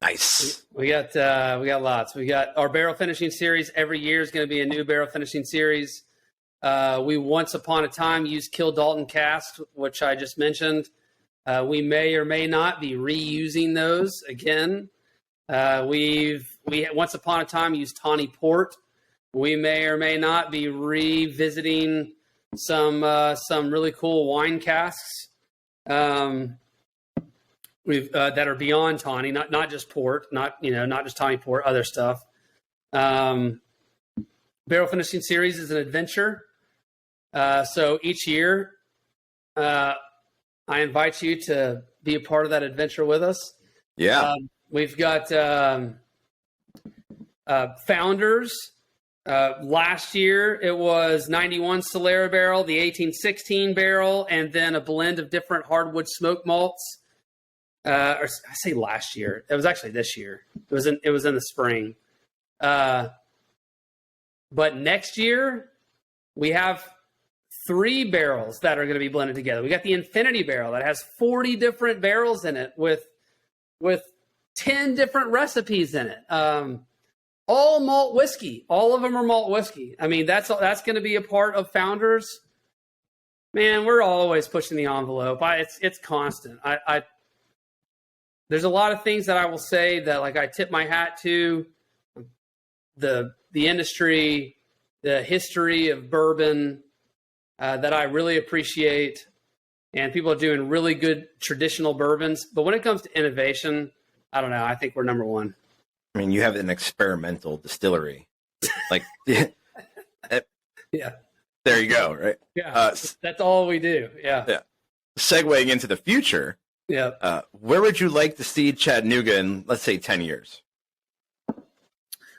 Nice. We got lots. We got our barrel finishing series. Every year is going to be a new barrel finishing series. We once upon a time used Kill Dalton casks, which I just mentioned. We may or may not be reusing those again. We once upon a time used tawny port. We may or may not be revisiting some really cool wine casks that are beyond tawny, not just port, not just tawny port, other stuff. Barrel finishing series is an adventure. So each year, I invite you to be a part of that adventure with us. Yeah. We've got founders. Last year, it was 91 Solera barrel, the 1816 barrel, and then a blend of different hardwood smoke malts. Or I say last year. It was actually this year. It was in the spring. But next year, we have 3 barrels that are going to be blended together. We got the Infinity barrel that has 40 different barrels in it with 10 different recipes in it. All malt whiskey. All of them are malt whiskey. I mean, that's going to be a part of Founders. Man, we're always pushing the envelope. It's constant. There's a lot of things that I will say that like I tip my hat to the industry, the history of bourbon that I really appreciate, and people are doing really good traditional bourbons. But when it comes to innovation, I don't know. I think we're number one. I mean, you have an experimental distillery. Like, Yeah. There you go, right? Yeah. That's all we do. Yeah. Yeah. Segueing into the future, Yeah. Where would you like to see Chattanooga in, let's say, 10 years?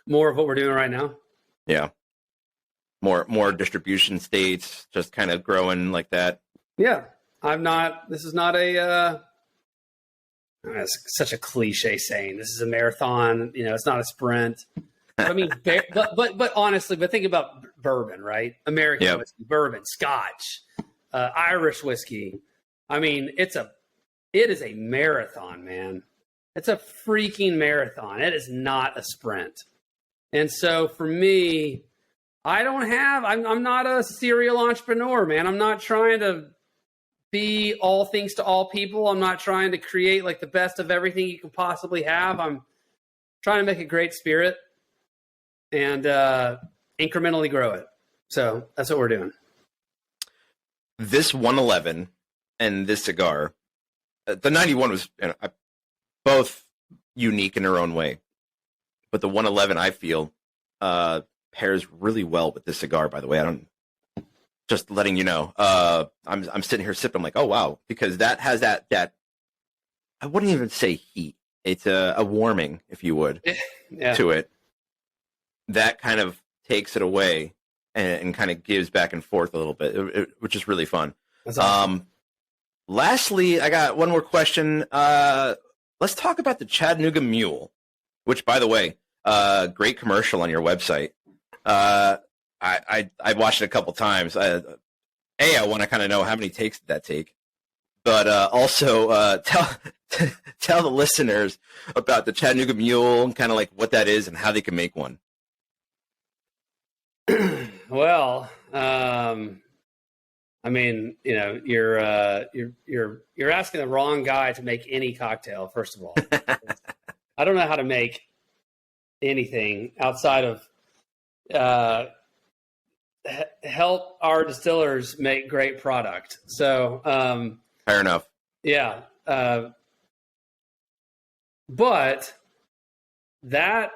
More of what we're doing right now. Yeah. More distribution states, just kind of growing like that. Yeah. This is not it's such a cliche saying. This is a marathon. It's not a sprint. I mean, but honestly, think about bourbon, right? American whiskey, bourbon, Scotch, Irish whiskey. I mean, it is a marathon, man. It's a freaking marathon. It is not a sprint. And so for me, I'm not a serial entrepreneur, man. I'm not trying to be all things to all people. I'm not trying to create like the best of everything you can possibly have. I'm trying to make a great spirit and incrementally grow it. So that's what we're doing. This 111 and this cigar, the 91 was both unique in their own way, but the 111 I feel pairs really well with this cigar. By the way, I don't. Just letting you know. I'm sitting here sipping. I'm like, oh wow, because that has that I wouldn't even say heat. It's a warming, if you would, to it. That kind of takes it away and kind of gives back and forth a little bit, which is really fun. That's awesome. Lastly, I got one more question. Let's talk about the Chattanooga Mule, which, by the way, great commercial on your website. I watched it a couple times. I want to kind of know how many takes did that take, but also tell the listeners about the Chattanooga Mule and kind of like what that is and how they can make one. Well, I mean, you know, you're asking the wrong guy to make any cocktail. First of all, I don't know how to make anything outside of help our distillers make great product. So fair enough. Yeah, but that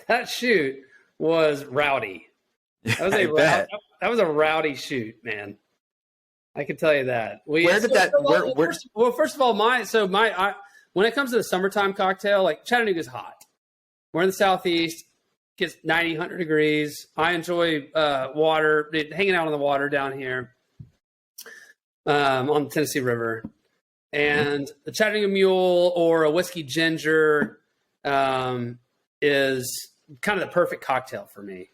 that shoot was rowdy. That was a rowdy shoot, man. I can tell you that. First of all, when it comes to the summertime cocktail, like Chattanooga's hot. We're in the southeast, gets 90, 100 degrees. I enjoy water, hanging out on the water down here on the Tennessee River. And the Chattanooga Mule or a whiskey ginger is kind of the perfect cocktail for me.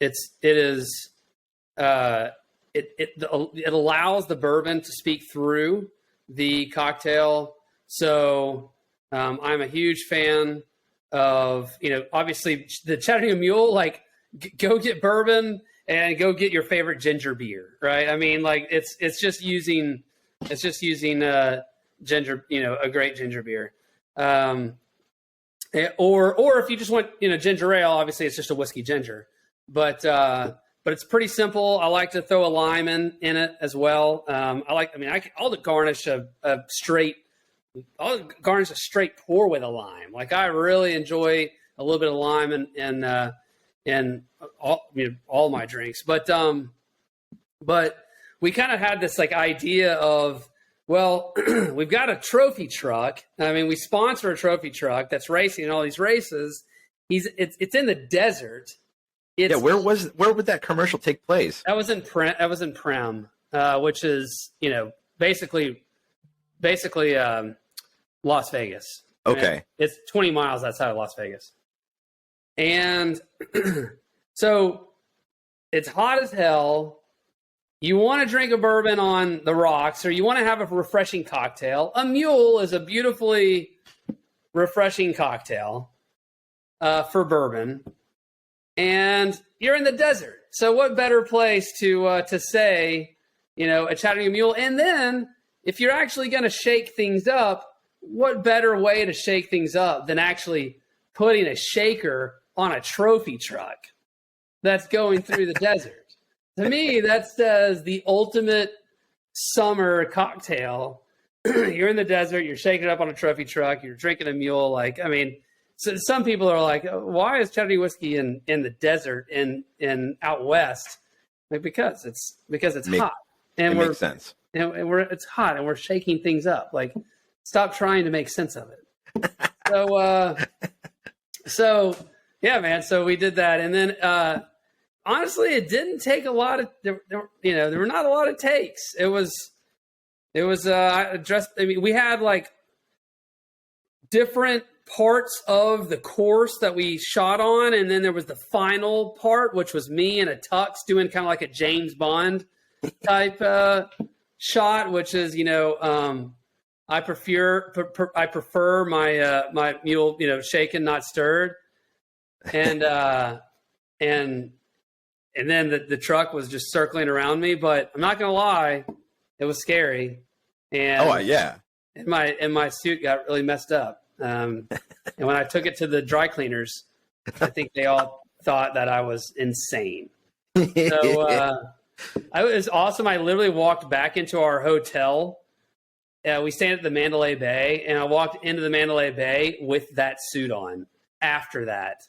It allows the bourbon to speak through the cocktail. So I'm a huge fan of, you know, obviously the Chattanooga Mule, like go get bourbon and go get your favorite ginger beer, right? I mean, like it's just using ginger, you know, a great ginger beer. Or if you just want, you know, ginger ale, obviously it's just a whiskey ginger, but it's pretty simple. I like to throw a lime in it as well. I'll garnish a straight pour with a lime. Like I really enjoy a little bit of lime in all my drinks. But we kind of had this like idea of, well, we've got a trophy truck. I mean, we sponsor a trophy truck that's racing in all these races. It's in the desert. Where would that commercial take place? That was in Prem, which is, you know, basically Las Vegas. Okay. It's 20 miles outside of Las Vegas. And so it's hot as hell. You want to drink a bourbon on the rocks, or you want to have a refreshing cocktail. A mule is a beautifully refreshing cocktail for bourbon. And you're in the desert. So what better place to say, you know, a Chattanooga Mule? And then if you're actually going to shake things up, what better way to shake things up than actually putting a shaker on a trophy truck that's going through the desert? To me, that says the ultimate summer cocktail. You're in the desert, you're shaking it up on a trophy truck, you're drinking a mule. Like, I mean, so some people are like, why is Chattanooga whiskey in the desert in out west? Like, because it's hot. And makes sense. And it's hot and we're shaking things up. Like, stop trying to make sense of it. So yeah, man. So we did that. And then honestly, it didn't take a lot of, there were not a lot of takes. It was we had like different parts of the course that we shot on. And then there was the final part, which was me in a tux doing kind of like a James Bond type shot, which is, you know, I prefer my mule, you know, shaken, not stirred. And then the truck was just circling around me, but I'm not going to lie, it was scary. And yeah. And my suit got really messed up. And when I took it to the dry cleaners, I think they all thought that I was insane. So It was awesome. I literally walked back into our hotel. We stayed at the Mandalay Bay, and I walked into the Mandalay Bay with that suit on after that.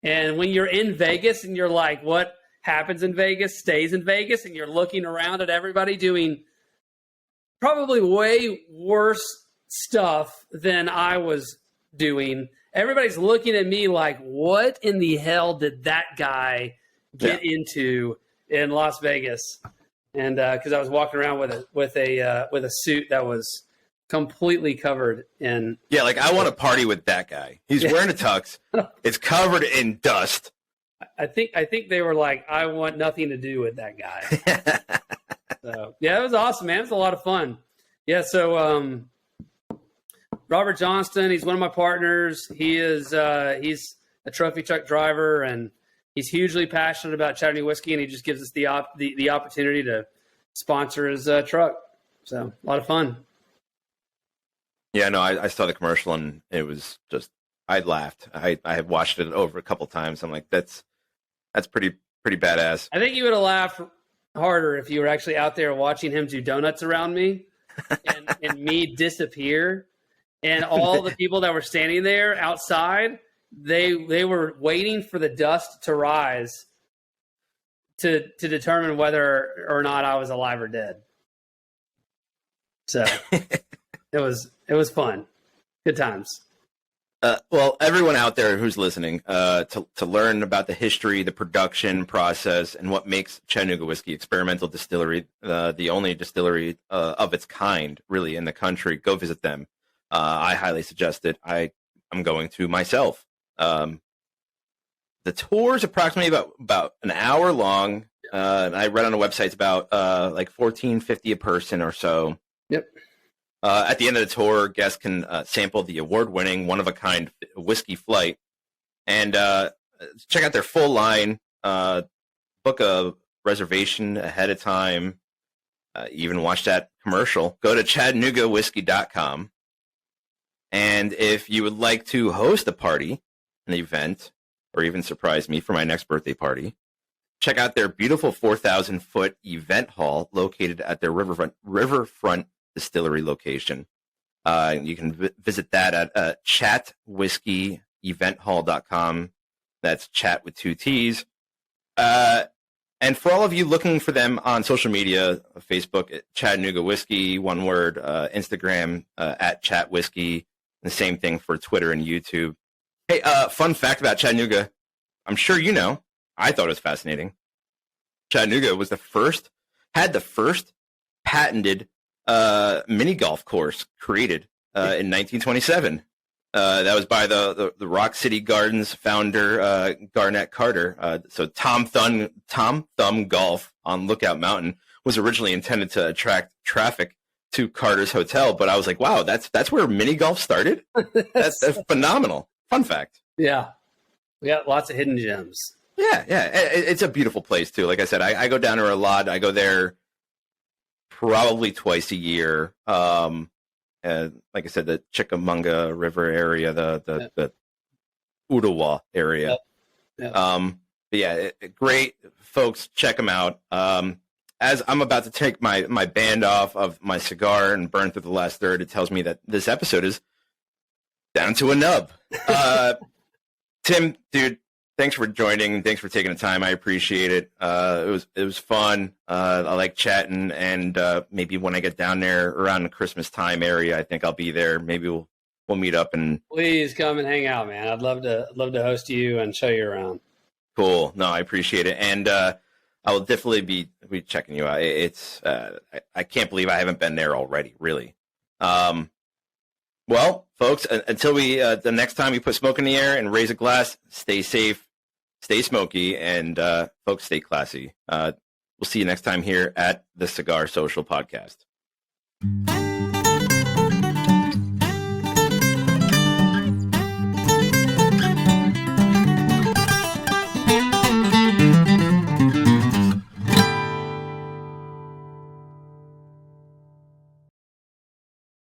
And when you're in Vegas and you're like, what happens in Vegas stays in Vegas, and you're looking around at everybody doing probably way worse stuff than I was doing. Everybody's looking at me like, what in the hell did that guy get into in Las Vegas? And because I was walking around with a suit that was completely covered in. Yeah, like I want to party with that guy. He's wearing a tux. It's covered in dust. I think they were like, I want nothing to do with that guy. So yeah, it was awesome, man. It was a lot of fun. Yeah, so Robert Johnston, he's one of my partners. He's a trophy truck driver, and he's hugely passionate about Chattanooga whiskey, and he just gives us the opportunity to sponsor his truck. So a lot of fun. Yeah, no, I saw the commercial, and it was just, I laughed. I have watched it over a couple times. I'm like, that's pretty badass. I think you would have laughed harder if you were actually out there watching him do donuts around me and me disappear. And all the people that were standing there outside, they were waiting for the dust to rise to determine whether or not I was alive or dead. So it was fun. Good times. Well, everyone out there who's listening, to learn about the history, the production process, and what makes Chattanooga Whiskey Experimental Distillery the only distillery of its kind, really, in the country, go visit them. I highly suggest it. I'm going to myself. The tour is approximately about an hour long. And I read on the website it's about like $14.50 a person or so. Yep. At the end of the tour, guests can sample the award-winning, one-of-a-kind whiskey flight, and check out their full line. Book a reservation ahead of time. Even watch that commercial. Go to ChattanoogaWhiskey.com. And if you would like to host a party, an event, or even surprise me for my next birthday party, check out their beautiful 4,000-foot event hall located at their Riverfront Distillery location. You can visit that at chatwhiskeyeventhall.com. That's chat with 2 T's. And for all of you looking for them on social media, Facebook, Chattanooga Whiskey, one word, Instagram, at Chat Whiskey, the same thing for Twitter and YouTube. Hey, fun fact about Chattanooga. I'm sure you know. I thought it was fascinating. Chattanooga was had the first patented mini golf course created in 1927. That was by the Rock City Gardens founder, Garnett Carter. So Tom Thumb Golf on Lookout Mountain was originally intended to attract traffic to Carter's Hotel, but I was like, wow, that's where mini golf started? That's phenomenal. Fun fact. Yeah. We got lots of hidden gems. Yeah. It's a beautiful place, too. Like I said, I go down there a lot. I go there probably twice a year. Like I said, the Chickamauga River area, the Ottawa area. Yep. But yeah, great folks. Check them out. As I'm about to take my band off of my cigar and burn through the last third, it tells me that this episode is down to a nub. Tim, dude, thanks for joining. Thanks for taking the time. I appreciate it. It was fun. I like chatting, and maybe when I get down there around the Christmas time area, I think I'll be there. Maybe we'll meet up and please come and hang out, man. I'd love to host you and show you around. Cool. No, I appreciate it, and I will definitely be checking you out. It's I can't believe I haven't been there already. Really. Well, folks, until the next time we put smoke in the air and raise a glass, stay safe. Stay smoky, and folks, stay classy. We'll see you next time here at the Cigar Social Podcast.